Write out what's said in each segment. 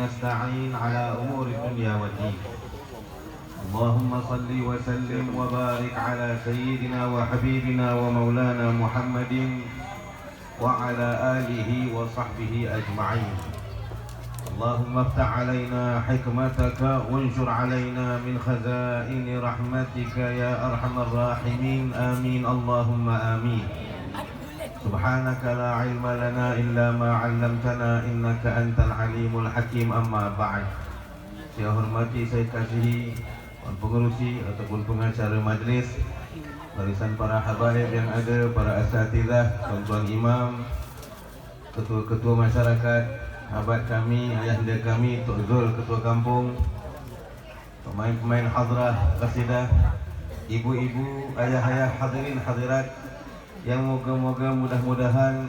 نستعين على أمور الدنيا والدين. اللهم صل وسلم وبارك على سيدنا وحبيبنا ومولانا محمد وعلى آله وصحبه أجمعين. اللهم افتح علينا حكمتك وانشر علينا من خزائن رحمتك يا أرحم الراحمين. آمين اللهم آمين. سبحانك لا علم لنا إلا ما علمتنا إنك أنت العليم الحكيم. Amma ba'd. Saya hormati, saya kasihi pengurusi ataupun pengacara majlis, barisan para habaib yang ada, para asatidzah, tuan-tuan imam, ketua-ketua masyarakat, sahabat kami, ayahanda kami, Tok Zul, ketua kampung, pemain-pemain hadrah qasidah, ibu-ibu, ayah-ayah, hadirin hadirat, yang moga-moga mudah-mudahan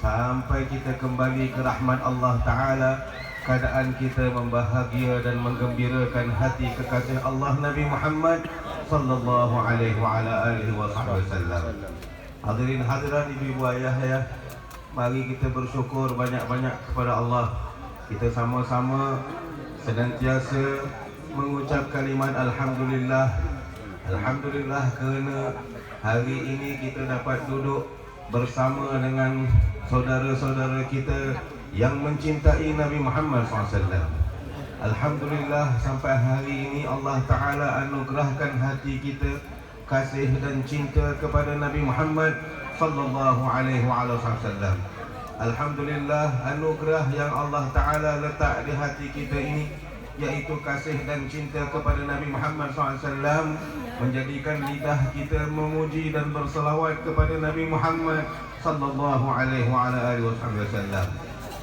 sampai kita kembali ke rahmat Allah Ta'ala, keadaan kita membahagia dan menggembirakan hati kekasih Allah Nabi Muhammad sallallahu alaihi wa ala alihi wasallam. Hadirin hadirat, ibu-ibu, ayah-ayah, mari kita bersyukur banyak-banyak kepada Allah. Kita sama-sama senantiasa mengucap kalimat Alhamdulillah. Alhamdulillah kerana hari ini kita dapat duduk bersama dengan saudara-saudara kita yang mencintai Nabi Muhammad SAW. Alhamdulillah sampai hari ini Allah Ta'ala anugerahkan hati kita kasih dan cinta kepada Nabi Muhammad sallallahu alaihi wasallam. Alhamdulillah anugerah yang Allah Ta'ala letak di hati kita ini, yaitu kasih dan cinta kepada Nabi Muhammad SAW, menjadikan lidah kita memuji dan berselawat kepada Nabi Muhammad sallallahu alaihi wasallam.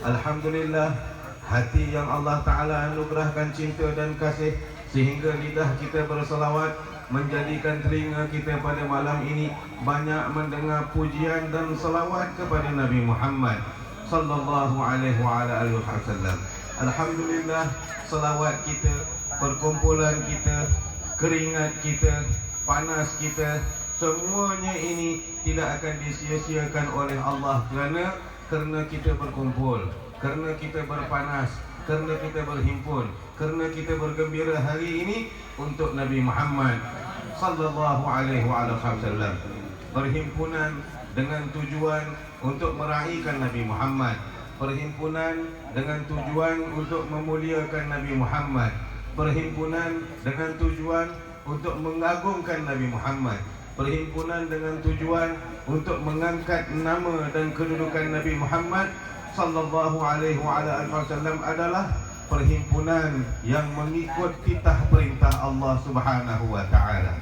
Alhamdulillah, hati yang Allah Ta'ala anugerahkan cinta dan kasih sehingga lidah kita berselawat, menjadikan telinga kita pada malam ini banyak mendengar pujian dan selawat kepada Nabi Muhammad sallallahu alaihi wasallam. Alhamdulillah, selawat kita, perkumpulan kita, keringat kita, panas kita, semuanya ini tidak akan disia-siakan oleh Allah kerana kita berkumpul, kerana kita berpanas, kerana kita berhimpun, kerana kita bergembira hari ini untuk Nabi Muhammad sallallahu alaihi wasallam. Perhimpunan dengan tujuan untuk meraihkan Nabi Muhammad, perhimpunan dengan tujuan untuk memuliakan Nabi Muhammad, perhimpunan dengan tujuan untuk mengagungkan Nabi Muhammad, perhimpunan dengan tujuan untuk mengangkat nama dan kedudukan Nabi Muhammad sallallahu alaihi wasallam adalah perhimpunan yang mengikut titah perintah Allah Subhanahu wa taala,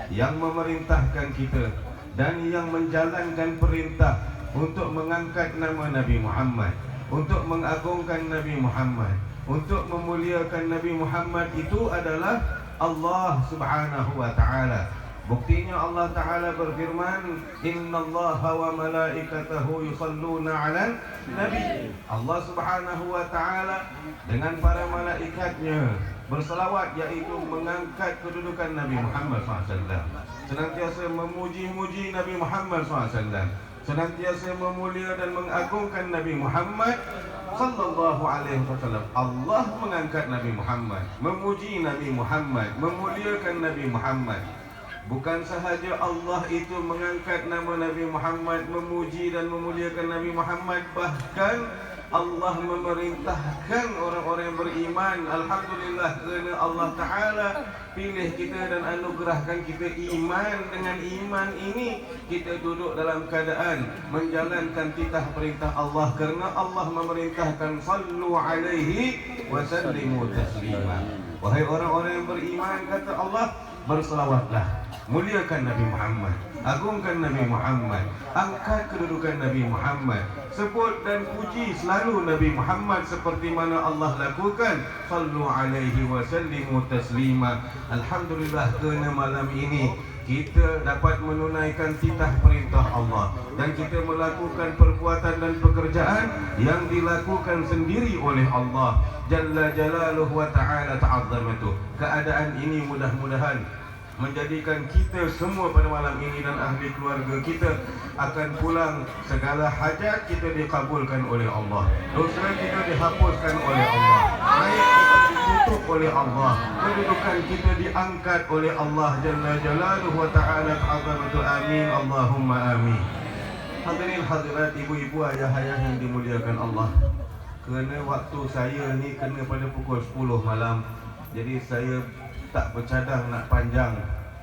yang memerintahkan kita dan yang menjalankan perintah untuk mengangkat nama Nabi Muhammad, untuk mengagungkan Nabi Muhammad, untuk memuliakan Nabi Muhammad. Itu adalah Allah Subhanahu wa taala. Buktinya Allah Ta'ala berfirman, Innallaha wa malaikatahu yusalluna 'alan nabi. Allah Subhanahu wa taala dengan para malaikatnya berselawat, yaitu mengangkat kedudukan Nabi Muhammad SAW, senantiasa memuji-muji Nabi Muhammad SAW, senantiasa memulia dan mengagungkan Nabi Muhammad sallallahu alaihi wasallam. Allah mengangkat Nabi Muhammad, memuji Nabi Muhammad, memuliakan Nabi Muhammad. Bukan sahaja Allah itu mengangkat nama Nabi Muhammad, memuji dan memuliakan Nabi Muhammad, bahkan Allah memerintahkan orang-orang yang beriman. Alhamdulillah kerana Allah Ta'ala pilih kita dan anugerahkan kita iman. Dengan iman ini kita duduk dalam keadaan menjalankan titah perintah Allah, kerana Allah memerintahkan sallu alaihi wa sallimu taslima. Wahai orang-orang yang beriman, kata Allah, berselawatlah, muliakan Nabi Muhammad, agungkan Nabi Muhammad, angkat kedudukan Nabi Muhammad, sebut dan puji selalu Nabi Muhammad seperti mana Allah lakukan. Sallu alaihi wa sallimu taslima. Alhamdulillah kerana malam ini kita dapat menunaikan titah perintah Allah dan kita melakukan perbuatan dan pekerjaan yang dilakukan sendiri oleh Allah Jalla Jalaluhu wa ta'ala ta'azzamatuh. Keadaan ini mudah-mudahan menjadikan kita semua pada malam ini dan ahli keluarga kita akan pulang, segala hajat kita dikabulkan oleh Allah, dosa kita dihapuskan oleh Allah, aib kita ditutup oleh Allah, kedudukan kita diangkat oleh Allah Jalla Jalaluhu wa Ta'ala Azamatu. Amin Allahumma amin. Hadirin hadirat, ibu-ibu, ayah-ayah yang dimuliakan Allah, kerana waktu saya ni kena pada pukul 10 malam, jadi saya tak bercadang nak panjang.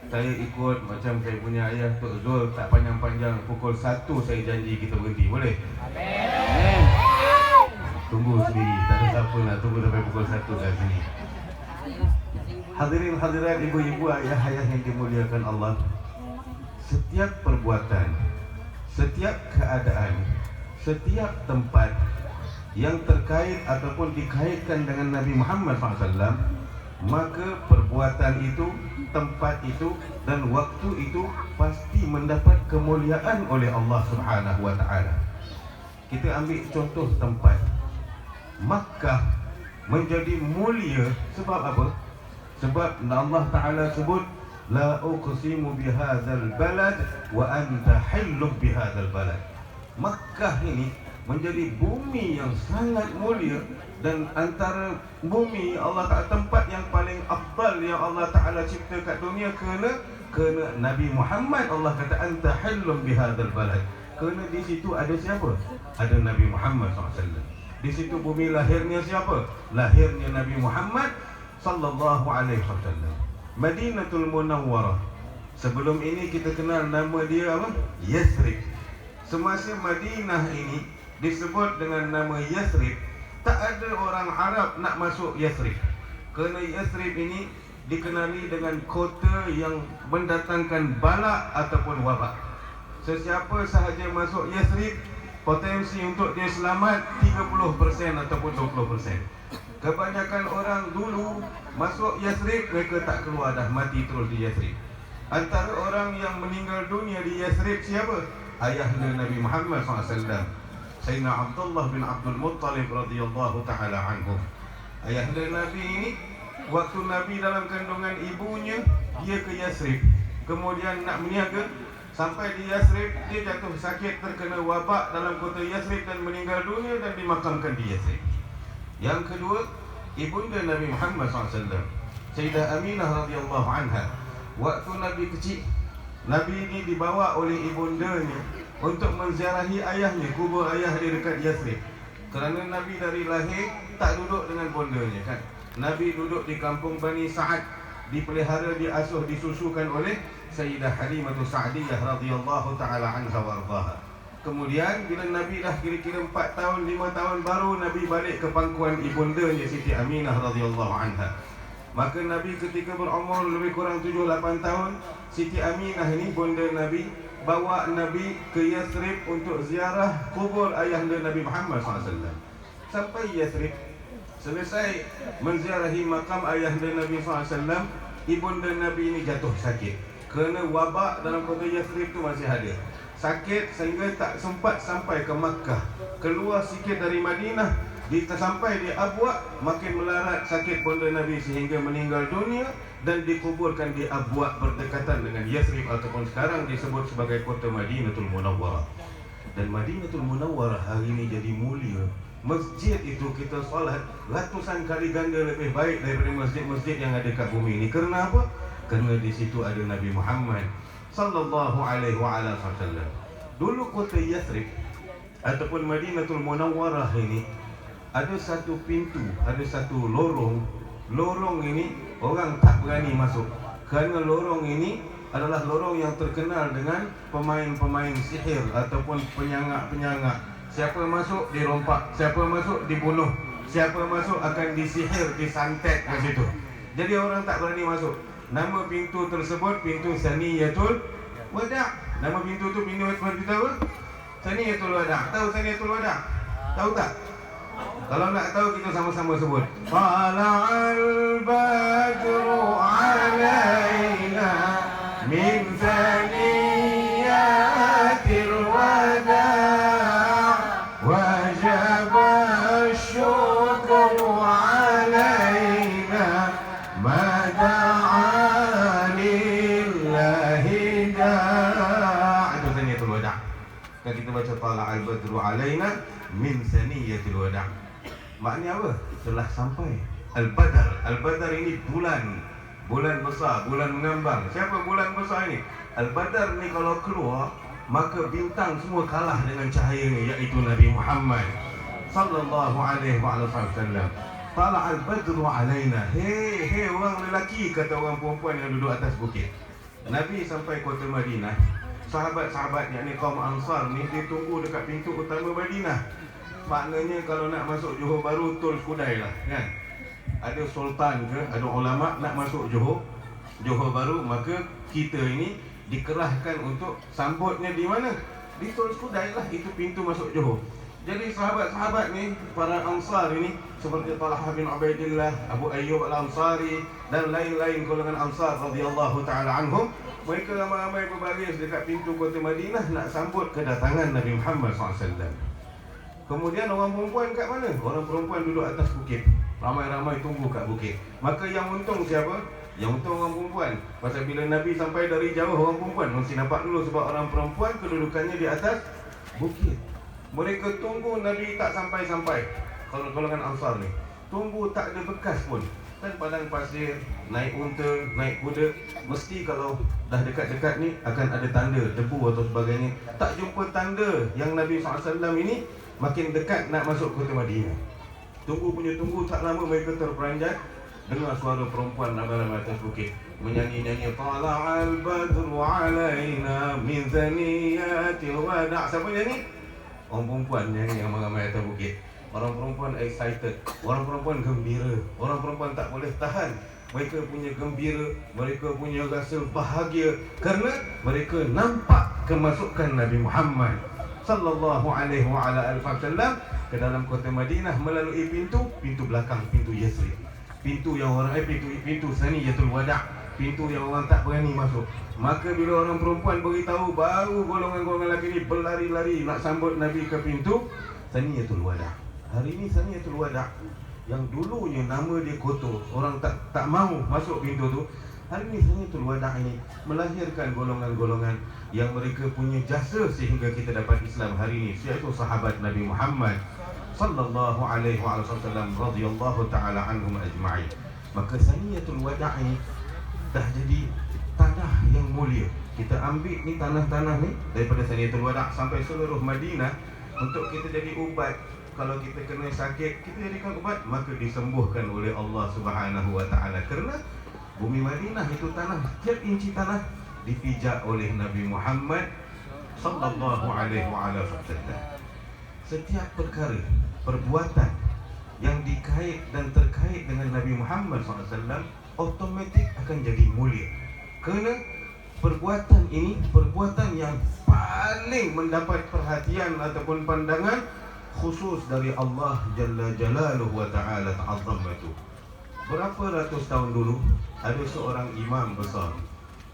Saya ikut macam saya punya ayah Tok Zul, tak panjang-panjang. Pukul 1 saya janji kita berhenti, boleh? Amin. Tunggu sendiri, tak ada siapa nak tunggu sampai pukul 1 kat sini. Hadirin hadirat, ibu-ibu, ayah-ayah yang dimuliakan Allah, setiap perbuatan, setiap keadaan, setiap tempat yang terkait ataupun dikaitkan dengan Nabi Muhammad SAW, maka perbuatan itu, tempat itu dan waktu itu pasti mendapat kemuliaan oleh Allah Subhanahu wa Ta'ala. Kita ambil contoh tempat Makkah menjadi mulia sebab apa? Sebab Allah Ta'ala sebut la uqsimu bihadzal balad wa anta hillum bihadzal balad. Makkah ini menjadi bumi yang sangat mulia, dan antara bumi Allah Ta'ala, tempat yang paling afdal yang Allah Ta'ala cipta kat dunia, kerana Nabi Muhammad, Allah kata anta hillum bihadzal balad, kerana di situ ada siapa? Ada Nabi Muhammad SAW. Di situ bumi lahirnya siapa? Lahirnya Nabi Muhammad sallallahu alaihi wasallam. Madinatul Munawwarah, sebelum ini kita kenal nama dia apa? Yathrib. Semasa Madinah ini disebut dengan nama Yathrib, tak ada orang Arab nak masuk Yathrib, kerana Yathrib ini dikenali dengan kota yang mendatangkan balak ataupun wabak. Sesiapa sahaja masuk Yathrib, potensi untuk dia selamat 30% ataupun 20%. Kebanyakan orang dulu masuk Yathrib, mereka tak keluar dah, mati terus di Yathrib. Antara orang yang meninggal dunia di Yathrib siapa? Ayahnya Nabi Muhammad SAW, Sayyidina Abdullah bin Abdul Muttalib radhiyallahu ta'ala anhu. Ayahnya Nabi ini, waktu Nabi dalam kandungan ibunya, dia ke Yathrib, kemudian nak meniaga. Sampai di Yathrib, dia jatuh sakit, terkena wabak dalam kota Yathrib dan meninggal dunia dan dimakamkan di Yathrib. Yang kedua, ibunda Nabi Muhammad SAW, Sayyidah Aminah radhiyallahu anha. Waktu Nabi kecil, Nabi ini dibawa oleh ibundanya untuk menziarahi ayahnya, kubur ayah dia dekat Yathrib. Kerana Nabi dari lahir tak duduk dengan bondanya kan. Nabi duduk di kampung Bani Sa'ad, dipelihara, diasuh, disusukan oleh Sayyidah Halimah Sa'diyah radhiyallahu ta'ala anha wa ardaha. Kemudian bila Nabi dah kira-kira 4 tahun, 5 tahun, baru Nabi balik ke pangkuan ibundanya Siti Aminah radhiyallahu anha. Maka Nabi ketika berumur lebih kurang 7-8 tahun, Siti Aminah ini, bunda Nabi, bawa Nabi ke Yathrib untuk ziarah kubur ayahanda Nabi Muhammad SAW. Sampai Yathrib, selesai menziarahi makam ayahanda Nabi SAW, ibunda Nabi ini jatuh sakit. Kerana wabak dalam kota Yathrib itu masih ada. Sakit sehingga tak sempat sampai ke Makkah. Keluar sikit dari Madinah, sampai di Abwa, makin melarat sakit bunda Nabi sehingga meninggal dunia dan dikuburkan di Abwa berdekatan dengan Yathrib ataupun sekarang disebut sebagai kota Madinatul Munawwarah. Dan Madinatul Munawwarah hari ini jadi mulia. Masjid itu kita solat ratusan kali ganda lebih baik daripada masjid-masjid yang ada kat bumi ini. Kerana apa? Kerana di situ ada Nabi Muhammad sallallahu alaihi wasallam. Dulu kota Yathrib ataupun Madinatul Munawwarah ini ada satu pintu, ada satu lorong. Lorong ini orang tak berani masuk, kerana lorong ini adalah lorong yang terkenal dengan pemain-pemain sihir ataupun penyangak-penyangak. Siapa masuk dirompak, siapa masuk dibunuh, siapa masuk akan disihir, disantet kat situ. Jadi orang tak berani masuk. Nama pintu tersebut pintu Saniyatul Wada'. Nama pintu tu pintu apa? Saniyatul Wada'. Tahu Saniyatul Wada'? Tahu tak? Kalau nak tahu kita sama-sama sebut. Tala'al badru 'alaina min saniyatil wada' wajaba syukru 'alaina ma da'a alaina min saniyatil wada'. Maknanya apa? Telah sampai Al-Badar. Al-Badar ini bulan besar, bulan mengambang. Siapa bulan besar ini? Al-Badar ni kalau keluar, maka bintang semua kalah dengan cahaya ni, iaitu Nabi Muhammad sallallahu alaihi wasallam. Tala al-badru alaina. Hei orang lelaki, kata orang perempuan yang duduk atas bukit. Nabi sampai kota Madinah. Sahabat-sahabat yakni kaum Ansar ni, dia tunggu dekat pintu utama Madinah. Maknanya kalau nak masuk Johor Bahru, tol Skudai lah kan. Ada sultan ke, ada ulama nak masuk Johor Bahru, maka kita ini dikerahkan untuk sambutnya di mana? Di tol Skudai lah, itu pintu masuk Johor. Jadi sahabat-sahabat ni, para Ansar ini, seperti Talhah bin Ubaidillah, Abu Ayyub Al-Ansari dan lain-lain golongan Ansar radhiyallahu taala anhum, mereka ramai-ramai berbaris dekat pintu kota Madinah nak sambut kedatangan Nabi Muhammad SAW. Kemudian orang perempuan kat mana? Orang perempuan duduk atas bukit, ramai-ramai tunggu kat bukit. Maka yang untung siapa? Yang untung orang perempuan. Pasal bila Nabi sampai dari jauh, orang perempuan mesti nampak dulu, sebab orang perempuan kedudukannya di atas bukit. Mereka tunggu Nabi tak sampai-sampai. Kalau golongan Ansar ni tunggu tak ada bekas pun. Kan padang pasir, naik unta, naik kuda, mesti kalau dah dekat-dekat ni akan ada tanda debu atau sebagainya. Tak jumpa tanda yang Nabi SAW ini makin dekat nak masuk kota Madinah. Tunggu tak lama, mereka terperanjat dengar suara perempuan ramai-ramai atas bukit menyanyi-nyanyi Tala'al badru alaina min zaniyatil wada'. Siapa nyanyi? Orang perempuan nyanyi ramai-ramai atas bukit. Orang perempuan excited, orang perempuan gembira, orang perempuan tak boleh tahan. Mereka punya gembira, mereka punya rasa bahagia kerana mereka nampak kemasukan Nabi Muhammad sallallahu alaihi wasallam ke dalam kota Madinah melalui pintu belakang, pintu Yasrib. Pintu yang orang pintu Saniyatul Wada', pintu yang orang tak berani masuk. Maka bila orang perempuan beritahu, baru golongan-golongan lelaki ni berlari-lari nak sambut Nabi ke pintu Saniyatul Wada'. Hari ini Saniyatul Wada', yang dulunya nama dia kotor, orang tak mau masuk pintu tu, hari ini Saniyatul Wada' ini melahirkan golongan-golongan yang mereka punya jasa sehingga kita dapat Islam hari ini, iaitu sahabat Nabi Muhammad sallallahu alaihi wasallam radhiyallahu taala anhum ajma'in. Maka Saniyatul Wada' ini dah jadi tanah yang mulia. Kita ambil ni tanah-tanah ni daripada Saniyatul Wada' sampai seluruh Madinah untuk kita jadi ubat. Kalau kita kena sakit, kita jadikan ubat, maka disembuhkan oleh Allah Subhanahu wa taala. Kerana bumi Madinah itu tanah, setiap inci tanah dipijak oleh Nabi Muhammad sallallahu alaihi wasallam. Setiap perkara, perbuatan yang dikait dan terkait dengan Nabi Muhammad SAW automatik akan jadi mulia. Kerana perbuatan ini perbuatan yang paling mendapat perhatian ataupun pandangan khusus dari Allah Jalla Jalaluhu wa Ta'ala ta'azzamatu. Berapa ratus tahun dulu ada seorang imam besar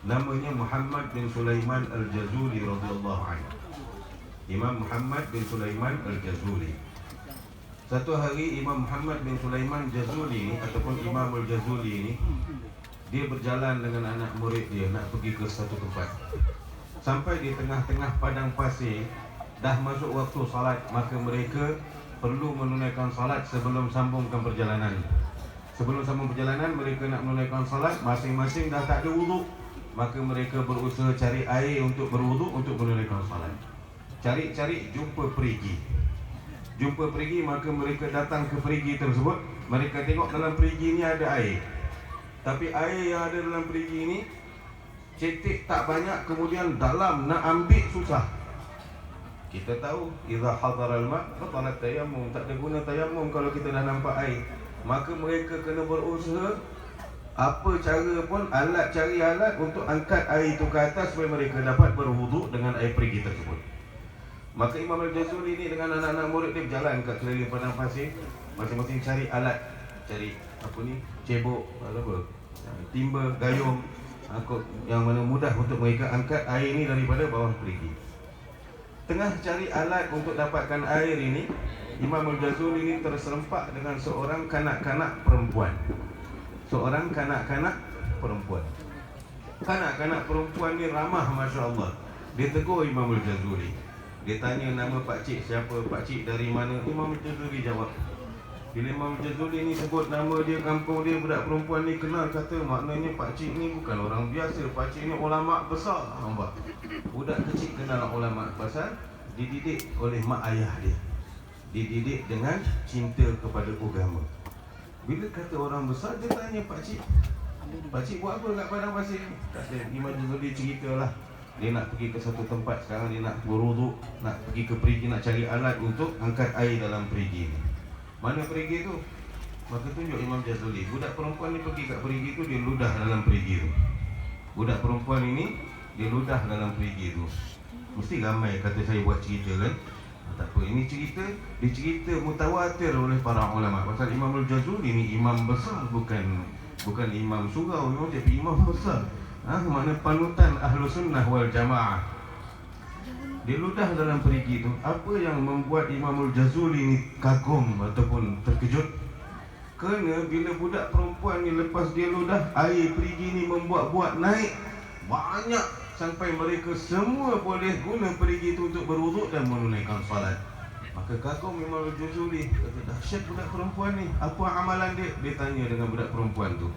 namanya Muhammad bin Sulaiman Al-Jazuli radhiyallahu anhu. Imam Muhammad bin Sulaiman Al-Jazuli. Satu hari Imam Muhammad bin Sulaiman Jazuli ni, ataupun Imam Al-Jazuli ni, dia berjalan dengan anak murid dia nak pergi ke satu tempat. Sampai di tengah-tengah padang pasir, dah masuk waktu salat, maka mereka perlu menunaikan salat sebelum sambungkan perjalanan. Sebelum sambung perjalanan, mereka nak menunaikan salat, masing-masing dah tak ada wuduk, maka mereka berusaha cari air untuk berwuduk untuk menunaikan salat. Cari-cari, jumpa perigi, maka mereka datang ke perigi tersebut. Mereka tengok dalam perigi ni ada air, tapi air yang ada dalam perigi ni cetek tak banyak, kemudian dalam, nak ambil susah. Kita tahu idza hadaral ma batalat tayammum, tak ada guna tayammum kalau kita dah nampak air. Maka mereka kena berusaha apa cara pun, cari alat untuk angkat air itu ke atas supaya mereka dapat berwuduk dengan air perigi tersebut. Maka Imam Al-Jazuli ni dengan anak-anak murid dia berjalan kat keliling padang pasir, masing-masing cari alat, cari cebok, timba, gayung, yang mana mudah untuk mereka angkat air ini daripada bawah perigi. Tengah cari alat untuk dapatkan air ini, Imam Al-Jazuli ini terserempak dengan seorang kanak-kanak perempuan. Seorang kanak-kanak perempuan. Kanak-kanak perempuan ni ramah, Masya Allah. Dia tegur Imam Al-Jazuli. Dia tanya nama pakcik siapa, pakcik dari mana. Imam Al-Jazuli jawab. Bila Imam Al-Jazuli ni sebut nama dia, kampung dia, budak perempuan ni kenal, kata maknanya pakcik ni bukan orang biasa, pakcik ni ulama besar. Nampak? Budak kecil kenal ulama pasal dididik oleh mak ayah dia, dididik dengan cinta kepada agama. Bila kata orang besar, dia tanya pakcik, pakcik buat apa kat padang pasir ni? Kata Imam Al-Jazuli ceritalah. Dia nak pergi ke satu tempat, sekarang dia nak berwuduk, nak pergi ke perigi, nak cari alat untuk angkat air dalam perigi ni. Mana perigi tu? Maka tunjuk Imam Jazuli. Budak perempuan ni pergi kat perigi tu, dia ludah dalam perigi tu. Budak perempuan ini, dia ludah dalam perigi tu. Mesti ramai kata saya buat cerita kan? Tak apa, ini cerita, dicerita mutawatir oleh para ulama. Pasal Imam Al-Jazuli ni imam besar, bukan imam surau, tapi imam besar. Makna panutan ahlu sunnah wal jamaah. Dia ludah dalam perigi itu. Apa yang membuat Imam Al-Jazuli ni kagum ataupun terkejut? Kerana bila budak perempuan ni lepas dia ludah, air perigi ni membuat-buat naik banyak sampai mereka semua boleh guna perigi itu untuk berwuduk dan menunaikan salat. Maka kagum Imam Al-Jazuli, kata dahsyat budak perempuan ni. Apa amalan dia? Dia tanya dengan budak perempuan tu,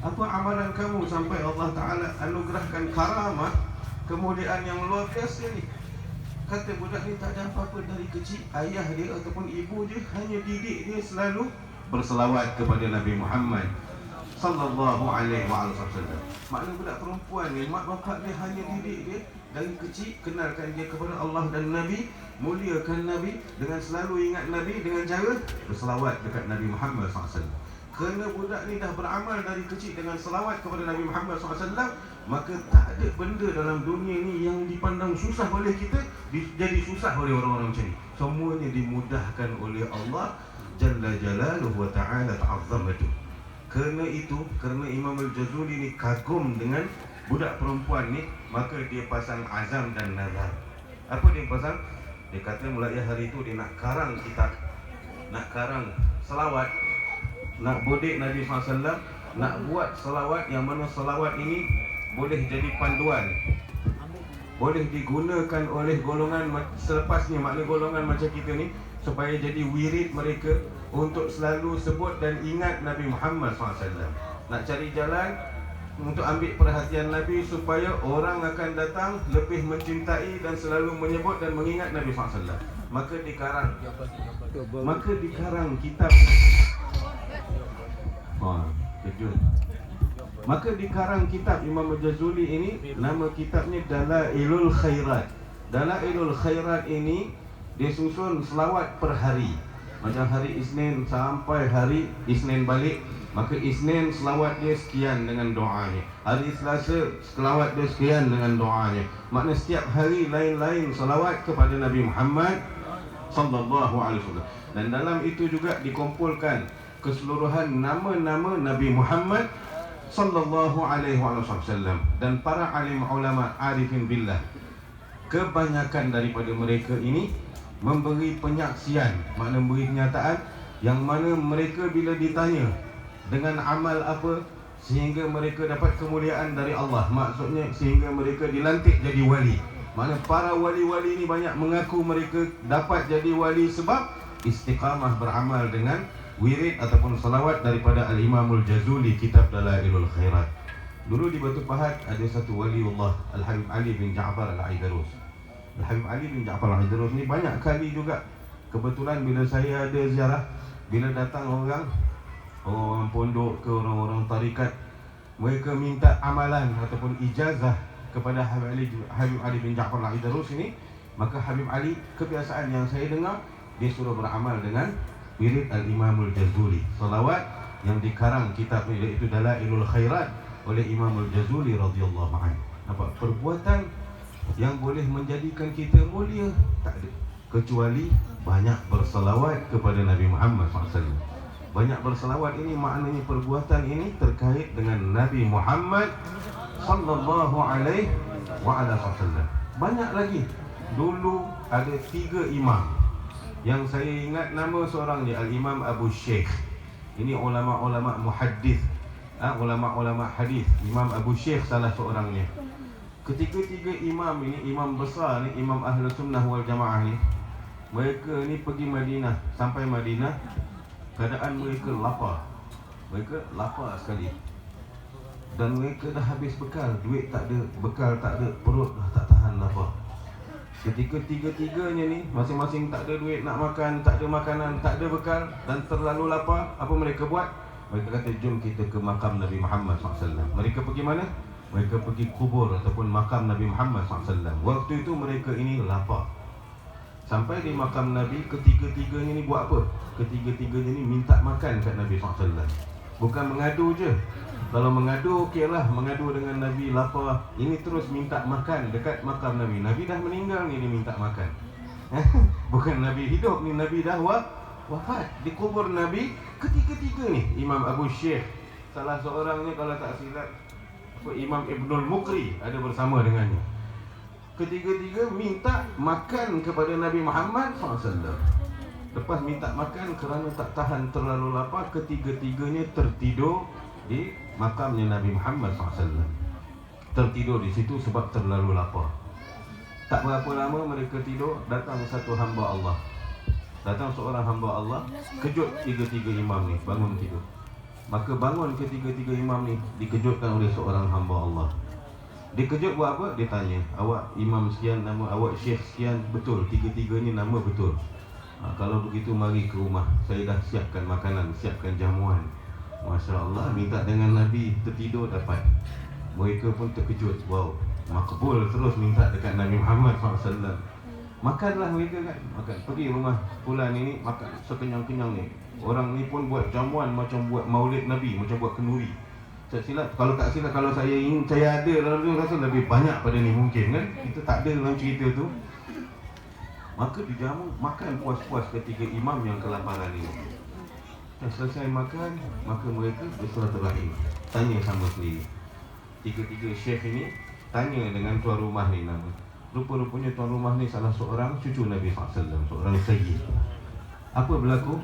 apa amalan kamu sampai Allah Ta'ala anugerahkan karamah, kemuliaan yang luar biasa ni? Kata budak ni tak ada apa-apa dari kecil. Ayah dia ataupun ibu dia hanya didik dia selalu berselawat kepada Nabi Muhammad sallallahu alaihi wasallam. Makna budak perempuan ni, mak bapak dia hanya didik dia dari kecil, kenalkan dia kepada Allah dan Nabi, muliakan Nabi dengan selalu ingat Nabi dengan cara berselawat dekat Nabi Muhammad SAW. Kerana budak ni dah beramal dari kecil dengan selawat kepada Nabi Muhammad SAW, maka tak ada benda dalam dunia ni yang dipandang susah oleh kita jadi susah oleh orang-orang macam ni. Semuanya dimudahkan oleh Allah Jalla Jalaluhu wa Ta'ala ta'azzamatu. Kerana itu, kerana Imam Al-Jazuli ni kagum dengan budak perempuan ni, maka dia pasang azam dan nazar. Apa dia pasang? Dia kata mulai hari itu dia nak karang kitab, nak karang selawat, nak bodek Nabi SAW, nak buat selawat yang mana selawat ini boleh jadi panduan, boleh digunakan oleh golongan selepasnya, makna golongan macam kita ni, supaya jadi wirid mereka untuk selalu sebut dan ingat Nabi Muhammad SAW. Nak cari jalan untuk ambil perhatian Nabi supaya orang akan datang lebih mencintai dan selalu menyebut dan mengingat Nabi SAW. Maka dikarang kitab. Kejut. Maka dikarang kitab Imam Al-Jazuli ini, nama kitabnya Dalailul Khairat. Dalailul Khairat ini dia susun selawat per hari. Macam hari Isnin sampai hari Isnin balik, maka Isnin selawat dia sekian dengan doanya. Hari Selasa selawat dia sekian dengan doanya. Makna setiap hari lain-lain selawat kepada Nabi Muhammad sallallahu alaihi wasallam. Dan dalam itu juga dikumpulkan keseluruhan nama-nama Nabi Muhammad sallallahu alaihi wasallam dan para alim ulama arifin billah. Kebanyakan daripada mereka ini memberi penyaksian, makna memberi kenyataan yang mana mereka bila ditanya dengan amal apa sehingga mereka dapat kemuliaan dari Allah, maksudnya sehingga mereka dilantik jadi wali. Makna para wali-wali ini banyak mengaku mereka dapat jadi wali sebab istiqamah beramal dengan wirid ataupun salawat daripada Al-Imamul Jazuli, kitab Dalailul Khairat. Dulu di Batu Pahat ada satu waliullah, Al-Habib Ali bin Ja'far Al-Aidarus. Al-Habib Ali bin Ja'far Al-Aidarus ni banyak kali juga, kebetulan bila saya ada ziarah, bila datang orang pondok ke orang-orang tarikat, mereka minta amalan ataupun ijazah kepada Habib Ali bin Ja'far Al-Aidarus ini, maka Habib Ali, kebiasaan yang saya dengar, dia suruh beramal dengan wirid Al-Imamul Jazuli, salawat yang dikarang kitab ini, iaitu Dalailul Khairat oleh Imamul Jazuli radhiyallahu anhu. Nampak perbuatan yang boleh menjadikan kita mulia tak ada, kecuali banyak bersalawat kepada Nabi Muhammad SAW. Banyak bersalawat ini maknanya perbuatan ini terkait dengan Nabi Muhammad sallallahu alaihi wasallam. Banyak lagi. Dulu ada 3 imam yang saya ingat nama seorang dia, Al-Imam Abu Sheikh. Ini ulama-ulama muhaddis, ulama-ulama hadis. Imam Abu Sheikh salah seorangnya. Ketiga-tiga imam ini, imam besar ni, imam Ahlus Sunnah wal Jamaah ni, mereka ni pergi Madinah. Sampai Madinah, keadaan mereka lapar. Mereka lapar sekali. Dan mereka dah habis bekal. Duit tak ada, bekal tak ada, perut dah tak tahan lapar. Ketika tiga-tiganya ni masing-masing tak ada duit nak makan, tak ada makanan, tak ada bekal dan terlalu lapar, apa mereka buat? Mereka kata, jom kita ke makam Nabi Muhammad SAW. Mereka pergi mana? Mereka pergi kubur ataupun makam Nabi Muhammad SAW. Waktu itu mereka ini lapar. Sampai di makam Nabi, ketiga-tiganya ni buat apa? Ketiga-tiganya ni minta makan kat Nabi SAW. Bukan mengadu je. Kalau mengadu, okeylah, mengadu dengan Nabi lapar. Ini terus minta makan dekat makam Nabi. Nabi dah meninggal ni, dia minta makan. Bukan Nabi hidup ni, Nabi dah wafat. Di kubur Nabi, ketiga-tiga ni. Imam Abu Syekh, salah seorangnya kalau tak silap, Imam Ibnul Muqri ada bersama dengannya. Ketiga-tiga minta makan kepada Nabi Muhammad SAW. Lepas minta makan, kerana tak tahan terlalu lapar, ketiga-tiganya tertidur di makamnya Nabi Muhammad SAW. Tertidur di situ sebab terlalu lapar. Tak berapa lama mereka tidur, datang satu hamba Allah. Datang seorang hamba Allah, kejut tiga-tiga imam ni, bangun tidur. Maka bangun ketiga-tiga imam ni, dikejutkan oleh seorang hamba Allah. Dikejut buat apa? Dia tanya, awak imam sekian, nama awak syekh sekian, betul, tiga-tiga ni nama betul. Kalau begitu mari ke rumah, saya dah siapkan makanan, siapkan jamuan. Masya Allah, minta dengan Nabi, tertidur dapat. Mereka pun terkejut, wow, makbul, terus minta dekat Nabi Muhammad SAW. Makanlah mereka kan, makan. Pergi rumah fulan ini, makan sekenyang-kenyang ni. Orang ni pun buat jamuan macam buat maulid Nabi, macam buat kenduri. Tak silap, kalau tak silap, kalau saya ingin, saya ada dalam dunia, rasa lebih banyak pada ni mungkin kan. Kita tak ada dalam cerita tu. Maka dijamu, makan puas-puas ketiga imam yang kelaparan ini. Dah selesai makan, maka mereka bersilaturahim, tanya sama sendiri. Tiga-tiga syekh ini tanya dengan tuan rumah ni nama. Rupa-rupanya tuan rumah ni salah seorang cucu Nabi SAW, seorang sayyid. Apa berlaku?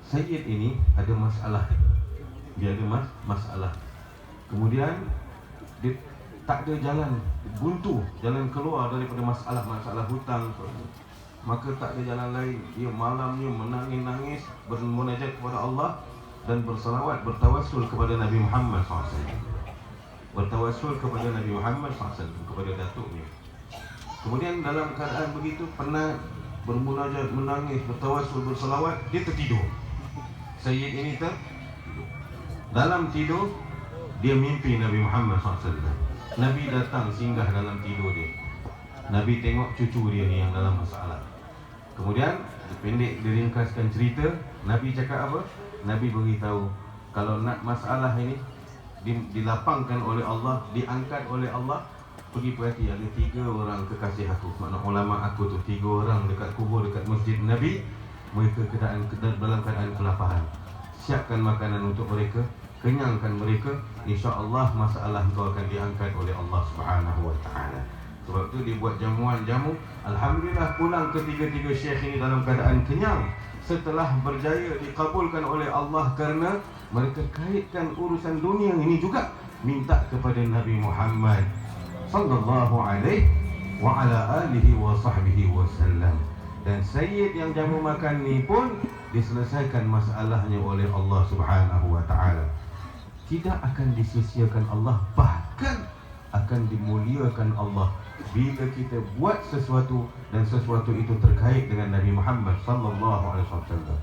Sayyid ini ada masalah. Dia ada masalah. Kemudian dia tak ada jalan, buntu jalan keluar daripada masalah hutang. Maka tak ada jalan lain. Dia malamnya menangis-nangis, bermunajat kepada Allah dan bersalawat, bertawassul kepada Nabi Muhammad SAW. Bertawassul kepada Nabi Muhammad SAW, kepada datuknya. Kemudian dalam keadaan begitu, penat, bermunajat, menangis, bertawassul, bersalawat, dia tertidur. Sayyid ini dalam tidur, dia mimpi Nabi Muhammad SAW. Nabi datang singgah dalam tidur dia. Nabi tengok cucu dia ni yang dalam masalah. Kemudian pendek diringkaskan cerita, Nabi cakap apa? Nabi beritahu, kalau nak masalah ini dilapangkan oleh Allah, diangkat oleh Allah, pergi perhati, ada 3 orang kekasih aku, makna ulama aku tu, 3 orang dekat kubur dekat masjid Nabi. Mereka dalam keadaan kelaparan. Siapkan makanan untuk mereka, kenyangkan mereka, insya-Allah masalah itu akan diangkat oleh Allah Subhanahu wa taala. Sebab tu dia buat jamuan-jamu. Alhamdulillah pulang ketiga-tiga syekh ini dalam keadaan kenyang setelah berjaya dikabulkan oleh Allah, kerana mereka kaitkan urusan dunia ini juga minta kepada Nabi Muhammad sallallahu alaihi wa ala alihi wa sahbihi wasallam. Dan sayyid yang jamu makan ni pun diselesaikan masalahnya oleh Allah Subhanahu wa taala. Tidak akan disia-siakan Allah, bahkan akan dimuliakan Allah bila kita buat sesuatu dan sesuatu itu terkait dengan Nabi Muhammad sallallahu alaihi wasallam.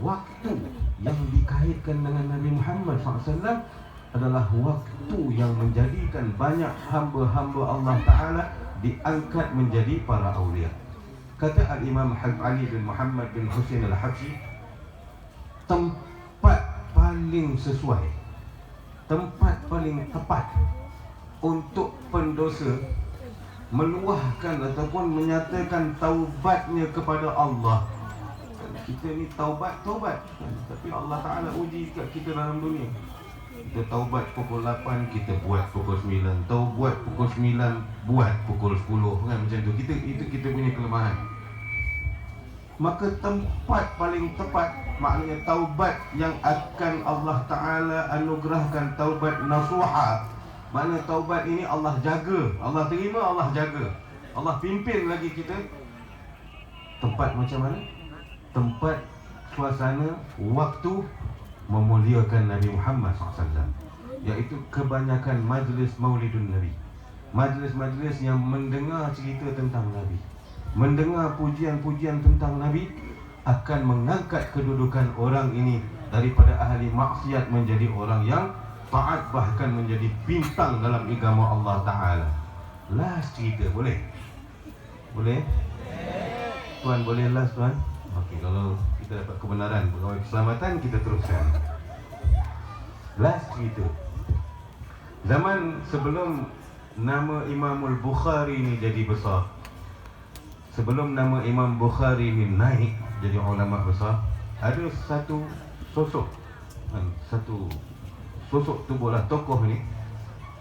Waktu yang dikaitkan dengan Nabi Muhammad SAW adalah waktu yang menjadikan banyak hamba-hamba Allah Ta'ala diangkat menjadi para awliya. Kata Al-Imam Ali bin Muhammad bin Husain Al-Habsyi, tempat paling sesuai, tempat paling tepat untuk pendosa meluahkan ataupun menyatakan taubatnya kepada Allah. Kita ni taubat, tapi Allah Ta'ala uji kita dalam dunia. Kita taubat pukul 8, kita buat pukul 9. Taubat pukul 9, buat pukul 10 kan, macam tu. Itu kita punya kelemahan. Maka tempat paling tepat, maknanya taubat yang akan Allah Ta'ala anugerahkan, taubat nasuha, Mana taubat ini Allah jaga, Allah terima, Allah jaga, Allah pimpin lagi kita. Tempat macam mana? Tempat suasana waktu memuliakan Nabi Muhammad SAW, iaitu kebanyakan majlis maulidun Nabi, majlis-majlis yang mendengar cerita tentang Nabi, mendengar pujian-pujian tentang Nabi, akan mengangkat kedudukan orang ini daripada ahli maksiat menjadi orang yang taat, bahkan menjadi bintang dalam agama Allah Ta'ala. Last cerita, boleh? Boleh? Tuan boleh last tuan? Okey, kalau kita dapat kebenaran, pegawai keselamatan, kita teruskan. Last cerita. Zaman sebelum nama Imamul Bukhari ni jadi besar, sebelum nama Imam Bukhari ni naik jadi ulama besar, ada satu sosok tu bola tokoh ni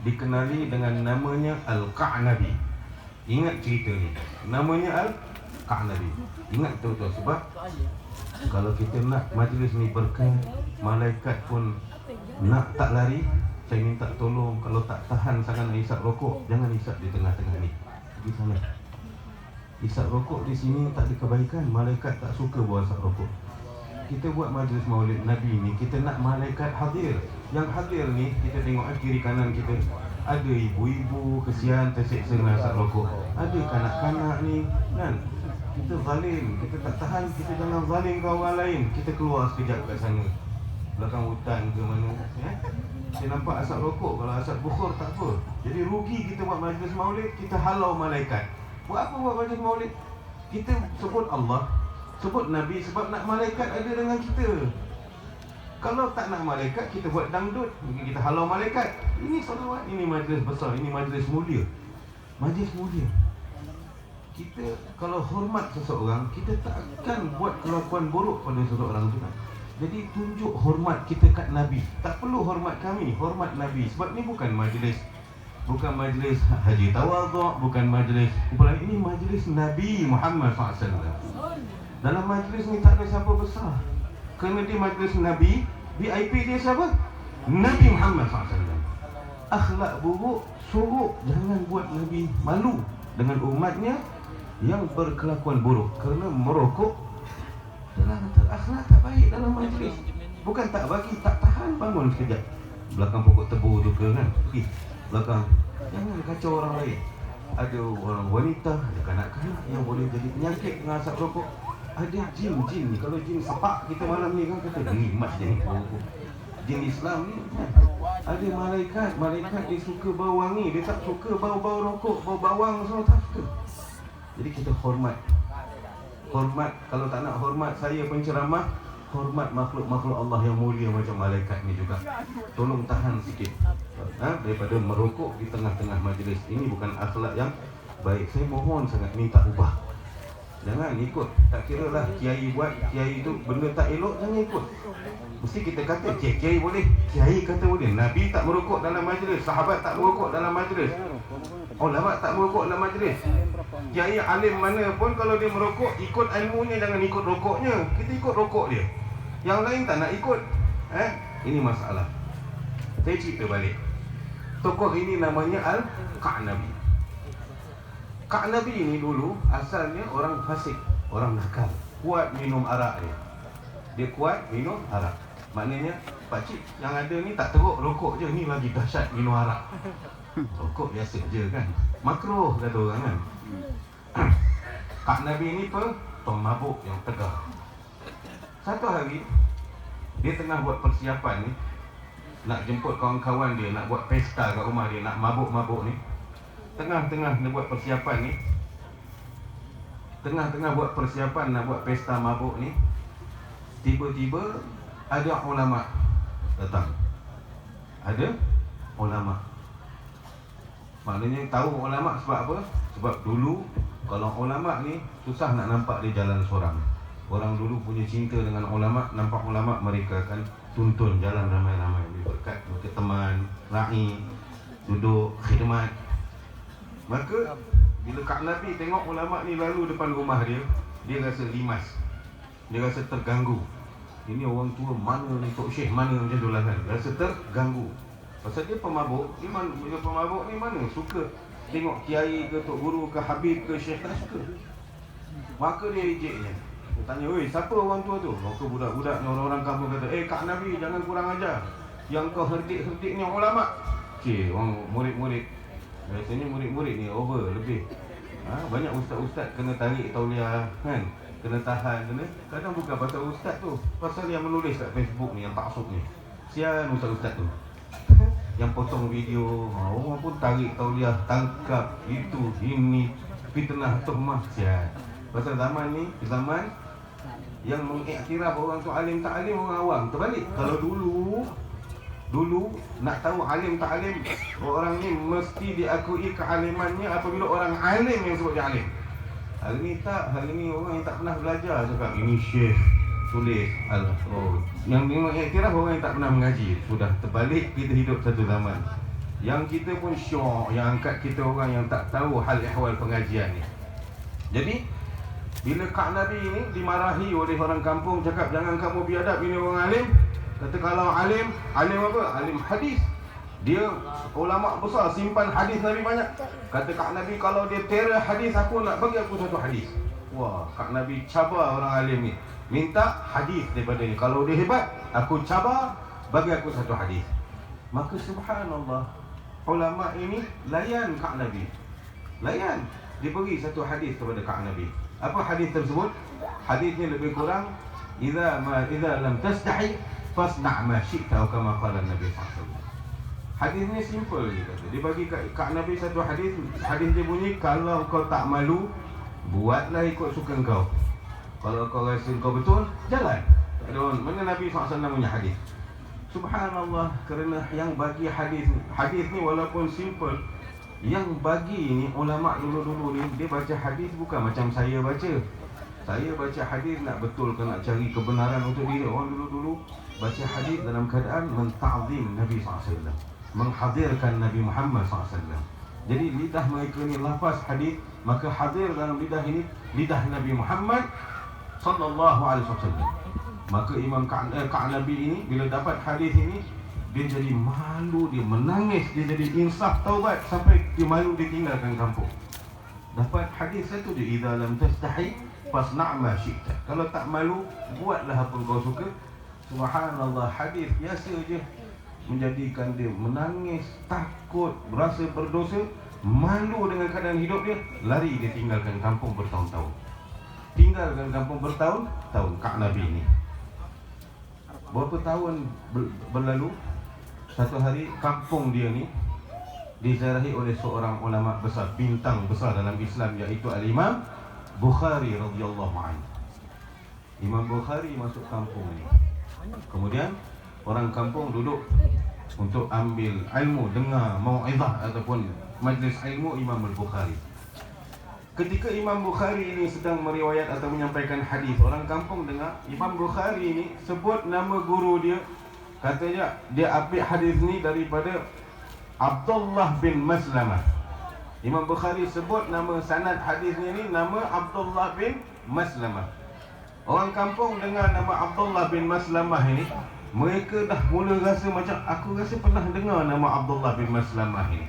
dikenali dengan namanya Al-Qa'nabi. Ingat cerita ni, namanya Al-Qa'nabi. Ingat betul-betul, sebab kalau kita nak majlis ni berkah, malaikat pun nak tak lari. Saya minta tolong, kalau tak tahan sangat nak isap rokok, jangan isap di tengah-tengah ni, pergi sana. Isap rokok di sini tak ada kebaikan, malaikat tak suka buat isap rokok. Kita buat majlis maulid Nabi ni, kita nak malaikat hadir. Yang hadir ni, kita tengok kiri kanan kita, ada ibu-ibu kesian terseksa nak isap rokok, ada kanak-kanak ni kan. Kita zalim, kita tak tahan, kita jangan zalim ke orang lain. Kita keluar sekejap kat sana, belakang hutan ke mana, Saya nampak asap rokok, kalau asap bukhur tak apa. Jadi rugi kita buat majlis maulid, kita halau malaikat. Buat apa buat majlis maulid? Kita sebut Allah, sebut Nabi, sebab nak malaikat ada dengan kita. Kalau tak nak malaikat, kita buat dangdut, mungkin kita halau malaikat. Ini salawat, ini majlis besar, ini majlis mulia. Majlis mulia. Kita kalau hormat seseorang, kita tak akan buat kelakuan buruk pada seseorang juga. Jadi tunjuk hormat kita kat Nabi. Tak perlu hormat kami, hormat Nabi. Sebab ni bukan majlis haji tawaduk, bukan majlis kumpulan. Ini majlis Nabi Muhammad SAW. Dalam majlis ni tak ada siapa besar. Kerana di majlis Nabi, VIP dia siapa? Nabi Muhammad SAW. Akhlak buruk, suruh jangan buat Nabi malu dengan umatnya yang berkelakuan buruk. Kerana merokok dalam akhlak tak baik dalam majlis. Bukan tak bagi, tak tahan, bangun sekejap belakang pokok tebu tu ke kan, pergi belakang, jangan kacau orang lain. Ada orang wanita, ada kanak-kanak yang boleh jadi penyakit dengan asap rokok. Ada jin ni, kalau jin sepak kita malam ni kan, kata rimas je ni jin Islam ni kan. Ada malaikat dia suka bau wangi, dia tak suka bau-bau rokok, bau bawang semua tak suka. Jadi kita hormat. Kalau tak nak hormat saya penceramah, hormat makhluk-makhluk Allah yang mulia macam malaikat ni juga. Tolong tahan sikit daripada merokok di tengah-tengah majlis. Ini bukan akhlak yang baik. Saya mohon sangat minta ubah. Jangan ikut. Tak kira lah kiai buat, kiai tu benda tak elok, jangan ikut. Mesti kita kata kiai boleh, kiai kata boleh. Nabi tak merokok dalam majlis, sahabat tak merokok dalam majlis, ulama tak merokok dalam majlis. Kiai alim mana pun kalau dia merokok, ikut ilmunya, jangan ikut rokoknya. Kita ikut rokok dia, yang lain tak nak ikut. Ini masalah. Saya cerita balik. Tokoh ini namanya Al-Qa'nabi. Qa'nabi ini dulu asalnya orang fasik, orang nakal, kuat minum arak dia. Dia kuat minum arak. Maknanya pakcik yang ada ni tak teruk rokok je, ni lagi dahsyat minum arak. Rokok biasa je kan, makruh kata orang kan. Qa'nabi ini pemabuk yang tegar. Satu hari dia tengah buat persiapan ni, nak jemput kawan-kawan dia, nak buat pesta kat rumah dia, nak mabuk-mabuk ni. Tengah-tengah dia buat persiapan ni, tengah-tengah buat persiapan nak buat pesta mabuk ni, tiba-tiba ada ulama datang. Ada ulama. Maknanya tahu ulama sebab apa? Sebab dulu kalau ulama ni susah nak nampak dia jalan seorang. Orang dulu punya cinta dengan ulama, nampak ulama mereka akan tuntun jalan ramai-ramai, berkat mereka teman, ra'i, duduk, khidmat. Maka bila Qa'nabi tengok ulama ni lalu depan rumah dia, dia rasa limas, dia rasa terganggu. Ini orang tua mana ni, Tok Syekh mana, macam tu lah kan, rasa terganggu. Pasal dia pemabuk. Dia pemabuk ni mana suka tengok kiai ke tok guru ke habib ke syekh, tak suka. Maka dia reject je. Dia tanya, "Oi, siapa orang tua tu?" Maka budak-budak ni orang-orang kampung kata, Kak Nabi jangan kurang ajar. Yang kau herdik-herdik ni ulama." Okey, orang murid-murid. Biasanya murid-murid ni over lebih. Banyak ustaz-ustaz kena tarik tauliah kan. Kena tahan, kena. Kadang bukan pasal ustaz tu, pasal yang menulis kat Facebook ni, yang taksub ni. Sian ustaz-ustaz tu. Yang potong video, orang pun tarik tauliah, tangkap, itu, ini, fitnah, tuhmah, sian. Pasal zaman ni, zaman yang mengiktiraf orang tu alim tak alim, orang awam. Terbalik. Kalau dulu nak tahu alim tak alim, orang ni mesti diakui kealimannya apabila orang alim yang sebut dia alim. Hari ni tak, hari ni orang yang tak pernah belajar cakap ini syekh tulis yang memang iktiraf orang yang tak pernah mengaji. Sudah terbalik, kita hidup satu zaman yang kita pun syok, yang angkat kita orang yang tak tahu hal ehwal pengajian ni. Jadi bila Kak Nabi ni dimarahi oleh orang kampung, cakap jangan kamu biadab, ini orang alim. Kata kalau alim apa? Alim hadis. Dia ulama besar, simpan hadis Nabi banyak. Kata Kak Nabi kalau dia teror hadis, aku nak bagi aku satu hadis. Wah, Kak Nabi cabar orang alim ni. Minta hadis daripada ni. Kalau dia hebat, aku cabar, bagi aku satu hadis. Maka subhanallah, ulama ini layan Kak Nabi. Layan. Dia beri satu hadis kepada Kak Nabi. Apa hadis tersebut? Hadisnya lebih kurang, idza lam tastahi fasna' ma syi'ta, atau kama qala Nabi sallallahu alaihi wasallam. Hadis ni simple je kata. Dia bagi Kak Nabi satu hadis. Hadis dia bunyi, kalau kau tak malu, buatlah ikut suka kau. Kalau kau rasa kau betul, jalan. Mana Nabi SAW punya hadis. Subhanallah, kerana yang bagi hadis ni walaupun simple, yang bagi ni ulama dulu-dulu ni, dia baca hadis bukan macam saya baca. Saya baca hadis nak betulkan, nak cari kebenaran untuk diri. Orang dulu-dulu baca hadis dalam keadaan menta'zim Nabi SAW, menghadirkan Nabi Muhammad SAW. Jadi lidah mereka ni lafaz hadis, maka hadir dalam lidah ini lidah Nabi Muhammad sallallahu alaihi wasallam. Maka Imam Ka'ab Nabi ini bila dapat hadis ini, dia jadi malu, dia menangis, dia jadi insaf taubat sampai dia malu, dia tinggalkan kampung. Dapat hadis satu je, idza lam tastahi fasna' ma syi'ta. Kalau tak malu, buatlah apa kau suka. Subhanallah, hadis biasa je menjadikan dia menangis, takut, berasa berdosa, malu dengan keadaan hidup dia, lari dia tinggalkan kampung bertahun-tahun. Tinggalkan kampung bertahun-tahun Kak Nabi ni. Berapa tahun berlalu, satu hari kampung dia ni diziarahi oleh seorang ulama besar, bintang besar dalam Islam, iaitu Al-Imam Bukhari radhiyallahu anhu. Imam Bukhari masuk kampung ni. Kemudian orang kampung duduk untuk ambil ilmu, dengar mau'izah ataupun majlis ilmu Imam Al-Bukhari. Ketika Imam Bukhari ini sedang meriwayat atau menyampaikan hadis, orang kampung dengar Imam Bukhari ini sebut nama guru dia. Katanya dia ambil hadis ni daripada Abdullah bin Maslamah. Imam Bukhari sebut nama sanad hadisnya ni nama Abdullah bin Maslamah. Orang kampung dengar nama Abdullah bin Maslamah ini, mereka dah mula rasa macam, aku rasa pernah dengar nama Abdullah bin Maslamah ini.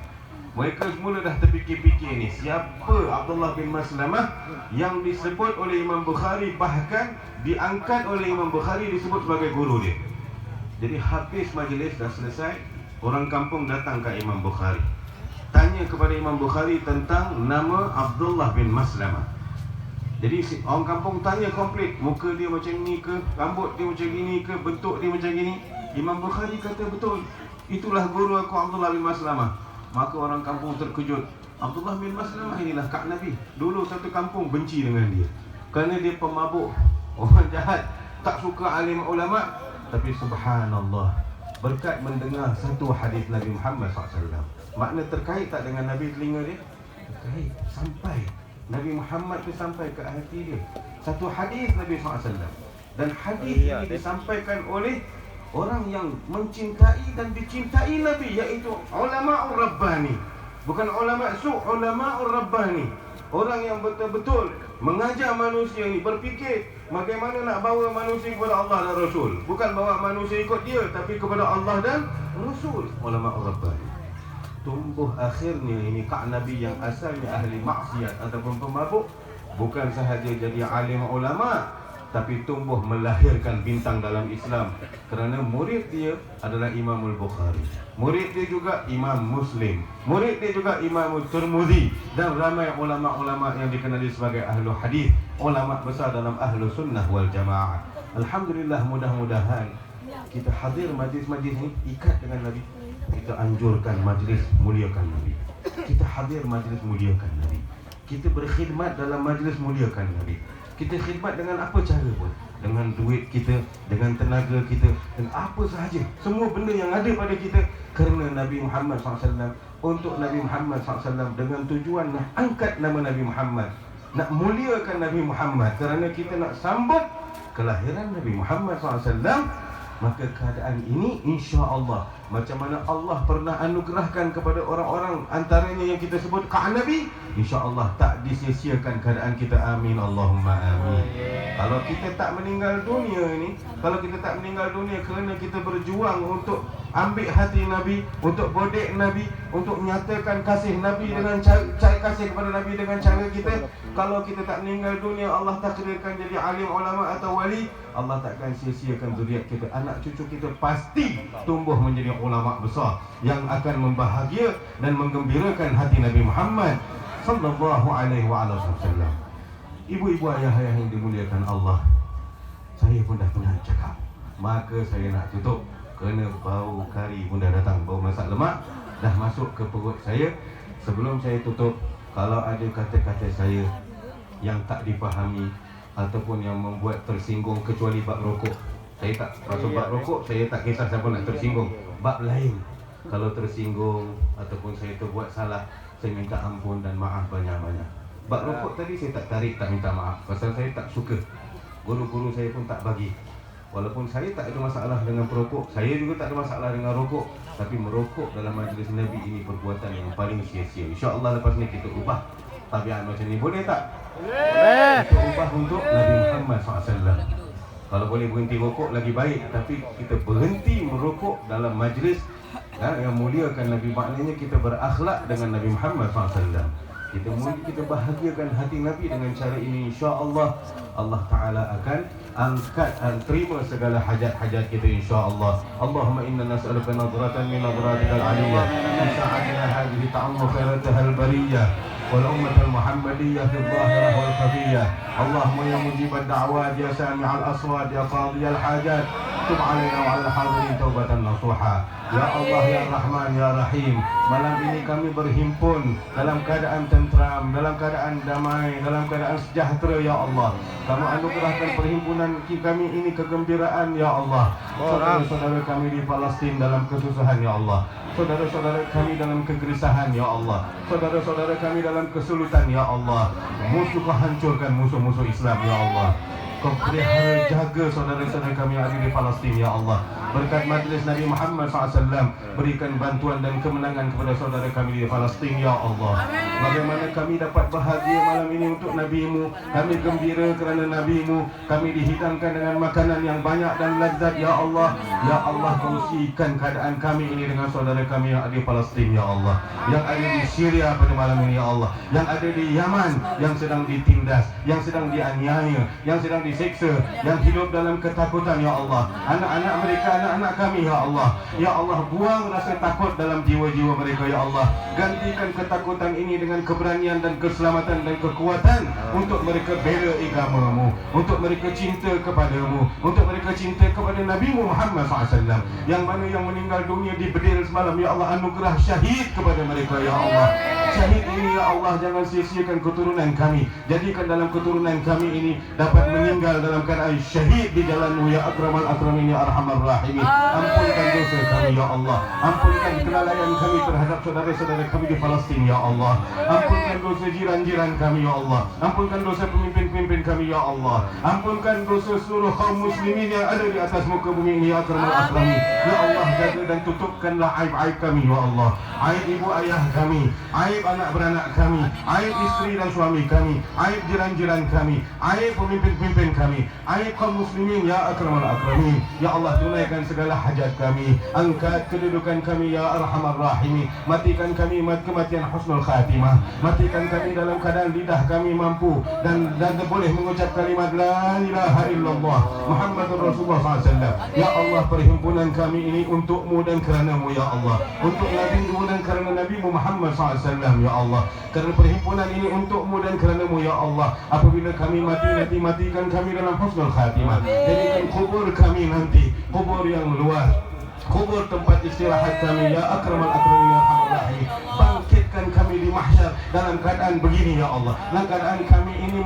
Mereka semula dah terfikir-fikir ni, siapa Abdullah bin Maslamah yang disebut oleh Imam Bukhari, bahkan diangkat oleh Imam Bukhari disebut sebagai guru dia. Jadi habis majlis dah selesai, orang kampung datang ke Imam Bukhari, tanya kepada Imam Bukhari tentang nama Abdullah bin Maslamah. Jadi orang kampung tanya komplit, muka dia macam ni ke, rambut dia macam gini ke, bentuk dia macam gini. Imam Bukhari kata betul, itulah guru aku Abdullah bin Maslamah. Maka orang kampung terkejut, Abdullah bin Maslamah inilah Kak Nabi. Dulu satu kampung benci dengan dia kerana dia pemabuk, orang jahat, tak suka alim ulama. Tapi subhanallah, berkat mendengar satu hadis Nabi Muhammad SAW. Makna terkait tak dengan Nabi telinga dia? Terkait, sampai Nabi Muhammad tu sampai ke hati dia. Satu hadis Nabi SAW. Dan hadis ini disampaikan oleh orang yang mencintai dan dicintai Nabi, iaitu ulama'ur rabbani. Bukan ulama' su', ulama'ur rabbani. Orang yang betul-betul Mengajak manusia ini berfikir bagaimana nak bawa manusia kepada Allah dan Rasul. Bukan bawa manusia ikut dia, tapi kepada Allah dan Rasul. Ulama Rabbani. Tumbuh akhirnya ini kak Nabi yang asalnya ahli maksiat ataupun pemabuk, bukan sahaja jadi alim ulama, tapi tumbuh melahirkan bintang dalam Islam. Kerana murid dia adalah Imamul Bukhari, murid dia juga Imam Muslim, murid dia juga Imam Tirmidzi, dan ramai ulama-ulama yang dikenali sebagai ahlu hadis, ulama besar dalam ahlu sunnah wal jamaah. Alhamdulillah, mudah-mudahan kita hadir majlis-majlis ini ikat dengan Nabi. Kita anjurkan majlis muliakan Nabi. Kita hadir majlis muliakan Nabi. Kita berkhidmat dalam majlis muliakan Nabi. Kita khidmat dengan apa cara pun, dengan duit kita, dengan tenaga kita, dan apa sahaja, semua benda yang ada pada kita, kerana Nabi Muhammad SAW, untuk Nabi Muhammad SAW, dengan tujuan nak angkat nama Nabi Muhammad, nak muliakan Nabi Muhammad, kerana kita nak sambut kelahiran Nabi Muhammad SAW. Maka keadaan ini insya-Allah, macam mana Allah pernah anugerahkan kepada orang-orang antaranya yang kita sebut ka'an Nabi, insya-Allah tak disia-siakan keadaan kita. Amin, Allahumma amin. Kalau kita tak meninggal dunia ini, kalau kita tak meninggal dunia kerana kita berjuang untuk ambil hati Nabi, untuk bodek Nabi, untuk menyatakan kasih Nabi dengan cara kasih kepada Nabi dengan cara kita, kalau kita tak meninggal dunia, Allah takdirkan jadi alim ulama atau wali, Allah takkan sia-siakan zuriat kita. Anak cucu kita pasti tumbuh menjadi ulama besar yang akan membahagia dan menggembirakan hati Nabi Muhammad sallallahu alaihi wasallam. Ibu-ibu, ayah-ayah yang dimuliakan Allah, saya pun dah pernah cakap, maka saya nak tutup kerana bau kari pun dah datang, bau masak lemak dah masuk ke perut saya. Sebelum saya tutup, kalau ada kata-kata saya yang tak dipahami ataupun yang membuat tersinggung, kecuali bab rokok, saya tak masuk bab rokok, saya tak kisah siapa nak tersinggung. Bab lain, kalau tersinggung ataupun saya terbuat salah, saya minta ampun dan maaf banyak-banyak. Bab rokok tadi saya tak tarik, tak minta maaf, pasal saya tak suka. Guru-guru saya pun tak bagi. Walaupun saya tak ada masalah dengan perokok, saya juga tak ada masalah dengan rokok, tapi merokok dalam majlis Nabi ini perbuatan yang paling sia-sia. InsyaAllah lepas ni kita ubah tabiat macam ni, boleh tak? Boleh. Kita ubah untuk Nabi Muhammad SAW. Kalau boleh berhenti rokok lagi baik, tapi kita berhenti merokok dalam majlis yang muliakan Nabi. Maknanya kita berakhlak dengan Nabi Muhammad SAW. Kita bahagiakan hati Nabi dengan cara ini. InsyaAllah Allah Ta'ala akan angkat dan terima segala hajat-hajat kita, insyaAllah. Allahumma inna nas'aluka nadratan min nadratikal aliyah sa'adna hadhihi ta'ammu khairatahal bariyah wal ummatal muhammadiyah fi dhahirah wal khafiyah. Allahumma ya mujibad da'wat, ya sami'al aswat, ya qadiyal hajat, tub alaina wa ala hadirin taubatan nasuha. Ya Allah, ya Rahman, ya Rahim, malam ini kami berhimpun dalam keadaan tentram, dalam keadaan damai, dalam keadaan sejahtera, ya Allah. Kamu anugerahkan perhimpunan kami ini kegembiraan, ya Allah. Saudara-saudara kami di Palestin dalam kesusahan, ya Allah. Saudara-saudara kami dalam kegelisahan, ya Allah. Saudara-saudara kami dalam kesulitan, ya Allah. Musuh kau hancurkan, musuh-musuh Islam, ya Allah. Kau pelihara jaga saudara-saudara kami yang ada di Palestin, ya Allah. Berkat majlis Nabi Muhammad SAW, berikan bantuan dan kemenangan kepada saudara kami di Palestin, ya Allah. Bagaimana kami dapat bahagia malam ini untuk Nabi-Mu, kami gembira kerana Nabi-Mu, kami dihidangkan dengan makanan yang banyak dan lezat, ya Allah. Ya Allah, kongsikan keadaan kami ini dengan saudara kami yang ada di Palestin, ya Allah. Yang ada di Syria pada malam ini, ya Allah. Yang ada di Yaman, yang sedang ditindas, yang sedang dianiaya, yang sedang disiksa, yang hidup dalam ketakutan, ya Allah. Anak-anak mereka, anak-anak kami, ya Allah. Ya Allah, buang rasa takut dalam jiwa-jiwa mereka, ya Allah. Gantikan ketakutan ini dengan keberanian dan keselamatan dan kekuatan untuk mereka bela agama-Mu, untuk mereka cinta kepadamu, untuk mereka cinta kepada Nabi Muhammad SAW, yang mana yang meninggal dunia di Bedil semalam, ya Allah, anugerah syahid kepada mereka, ya Allah. Syahid ini, ya Allah, jangan sia-siakan keturunan kami. Jadikan dalam keturunan kami ini dapat meninggal dalam keadaan syahid di jalan-Mu, ya akramal akramin, ya arhamar rahimin. Ampunkan dosa kami, ya Allah. Ampunkan kelalaian kami terhadap saudara-saudara kami di Palestin, ya Allah. Ampunkan dosa jiran-jiran kami, ya Allah. Ampunkan dosa pemimpin-pemimpin kami, ya Allah. Ampunkan dosa seluruh kaum muslimin yang ada di atas muka bumi ini, ya akramal akramin. Ya Allah, jaga dan tutupkanlah aib-aib kami ya Allah. Aib ibu ayah kami, aib anak beranak kami, aib istri dan suami kami, aib jiran-jiran kami, aib pemimpin-pemimpin kami, aib kaum muslimin ya akramal akramin. Ya Allah, tunaikan segala hajat kami, angkat kedudukan kami ya arhamar rahimin. Matikan kami kematian husnul khatimah, matikan kami dalam keadaan lidah kami mampu dan boleh mengucap kalimat la ilaha illallah Muhammadur Rasulullah SAW. Ya Allah, perhimpunan kami ini untukmu dan kerana-Mu ya Allah, untuk Nabi-Mu dan kerana Nabi Muhammad SAW ya Allah. Kerana perhimpunan ini untukmu dan kerana-Mu ya Allah. Apabila kami mati, nanti matikan kami dalam husnul khatimah. Jadikan kubur kami nanti kubur yang luas, kubur tempat istirahat kami ya akramal akramin ya arhamar rahimin. Bangkitkan kami di mahsyar dalam keadaan begini ya Allah, dalam keadaan kami ini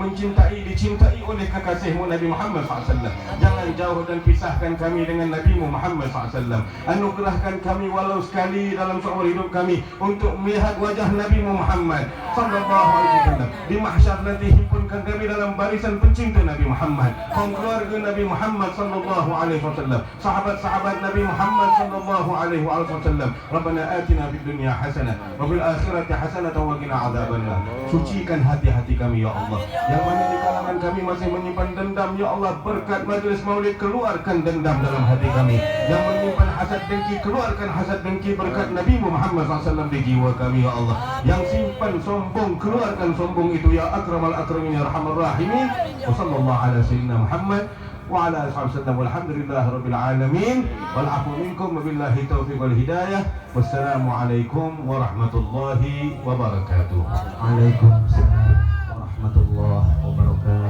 dicintai oleh kekasihmu Nabi Muhammad SAW. Jangan jauh dan pisahkan kami dengan Nabi Muhammad SAW. Anugerahkan kami walau sekali dalam seumur hidup kami untuk melihat wajah Nabi Muhammad sallallahu alaihi wasallam. Di mahsyar nanti himpunkan kami dalam barisan pencinta Nabi Muhammad, kaum keluarga Nabi Muhammad sallallahu alaihi wasallam, sahabat-sahabat Nabi Muhammad sallallahu alaihi wasallam. Rabbana atina fid dunya hasanah wa fil akhirati hasanah wa qina adzabannar. Sucikan hati-hati kami ya Allah, yang mana di kalangan kami masih menyimpan dendam ya Allah, berkat majelis maulid keluarkan dendam dalam hati kami. Yang menyimpan hasad dengki, keluarkan hasad dengki berkat Nabi Muhammad SAW di jiwa kami ya Allah. Yang simpan sombong, keluarkan sombong itu ya akramal akramin ya arhamar rahimin. Wa sallallahu ala sayyidina Muhammad wa ala alihi wasallam walhamdulillahi rabbil alamin wal afu minkum wabillahi taufiq wal hidayah. Wassalamu alaikum warahmatullahi wabarakatuh. Waalaikumsalam warahmatullahi wabarakatuh.